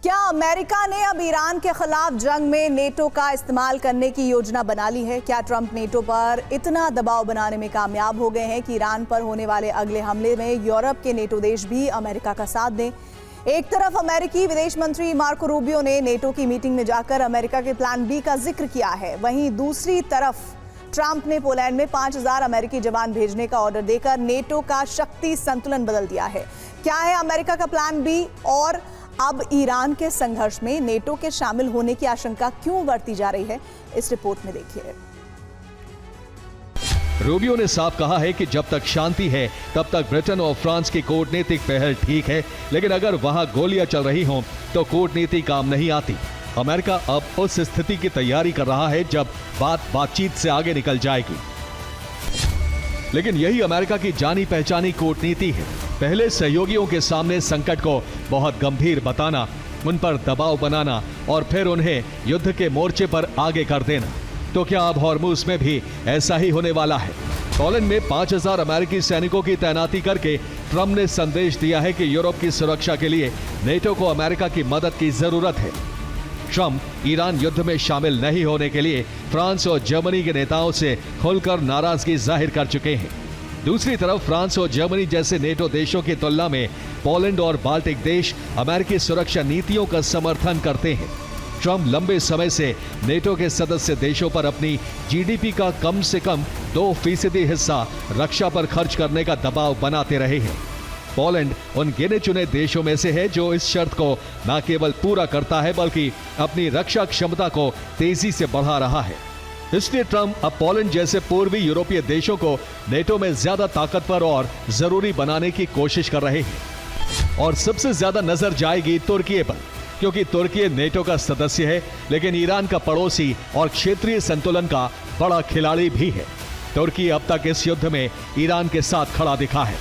क्या अमेरिका ने अब ईरान के खिलाफ जंग में नेटो का इस्तेमाल करने की योजना बना ली है? क्या ट्रंप नेटो पर इतना दबाव बनाने में कामयाब हो गए हैं कि ईरान पर होने वाले अगले हमले में यूरोप के नेटो देश भी अमेरिका का साथ दें? एक तरफ अमेरिकी विदेश मंत्री मार्को रूबियो ने नेटो की मीटिंग में जाकर अमेरिका के प्लान बी का जिक्र किया है, वहीं दूसरी तरफ ट्रंप ने पोलैंड में 5000 अमेरिकी जवान भेजने का ऑर्डर देकर नेटो का शक्ति संतुलन बदल दिया है। क्या है अमेरिका का प्लान बी और अब ईरान के संघर्ष में नेटो के शामिल होने की आशंका क्यों बढ़ती जा रही है, इस रिपोर्ट में देखिए। रूबियो ने साफ कहा है कि जब तक शांति है तब तक ब्रिटेन और फ्रांस की कूटनीतिक पहल ठीक है, लेकिन अगर वहां गोलियां चल रही हों तो कूटनीति काम नहीं आती। अमेरिका अब उस स्थिति की तैयारी कर रहा है जब बातचीत से आगे निकल जाएगी, लेकिन यही अमेरिका की जानी पहचानी कूटनीति है। पहले सहयोगियों के सामने संकट को बहुत गंभीर बताना, उन पर दबाव बनाना और फिर उन्हें युद्ध के मोर्चे पर आगे कर देना। तो क्या अब हॉर्मुज में भी ऐसा ही होने वाला है? पोलैंड में 5000 अमेरिकी सैनिकों की तैनाती करके ट्रंप ने संदेश दिया है कि यूरोप की सुरक्षा के लिए नेटो को अमेरिका की मदद की जरूरत है। ट्रंप ईरान युद्ध में शामिल नहीं होने के लिए फ्रांस और जर्मनी के नेताओं से खुलकर नाराजगी जाहिर कर चुके हैं। दूसरी तरफ फ्रांस और जर्मनी जैसे नेटो देशों की तुलना में पोलैंड और बाल्टिक देश अमेरिकी सुरक्षा नीतियों का समर्थन करते हैं। ट्रंप लंबे समय से नेटो के सदस्य देशों पर अपनी जीडीपी का कम से कम 2% हिस्सा रक्षा पर खर्च करने का दबाव बनाते रहे हैं। पोलैंड उन गिने चुने देशों में से है जो इस शर्त को न केवल पूरा करता है बल्कि अपनी रक्षा क्षमता को तेजी से बढ़ा रहा है। इसलिए ट्रंप अब पोलैंड जैसे पूर्वी यूरोपीय देशों को नेटो में ज्यादा ताकतवर और जरूरी बनाने की कोशिश कर रहे हैं। और सबसे ज्यादा नजर जाएगी तुर्की पर, क्योंकि तुर्की नेटो का सदस्य है लेकिन ईरान का पड़ोसी और क्षेत्रीय संतुलन का बड़ा खिलाड़ी भी है। तुर्की अब तक इस युद्ध में ईरान के साथ खड़ा दिखा है।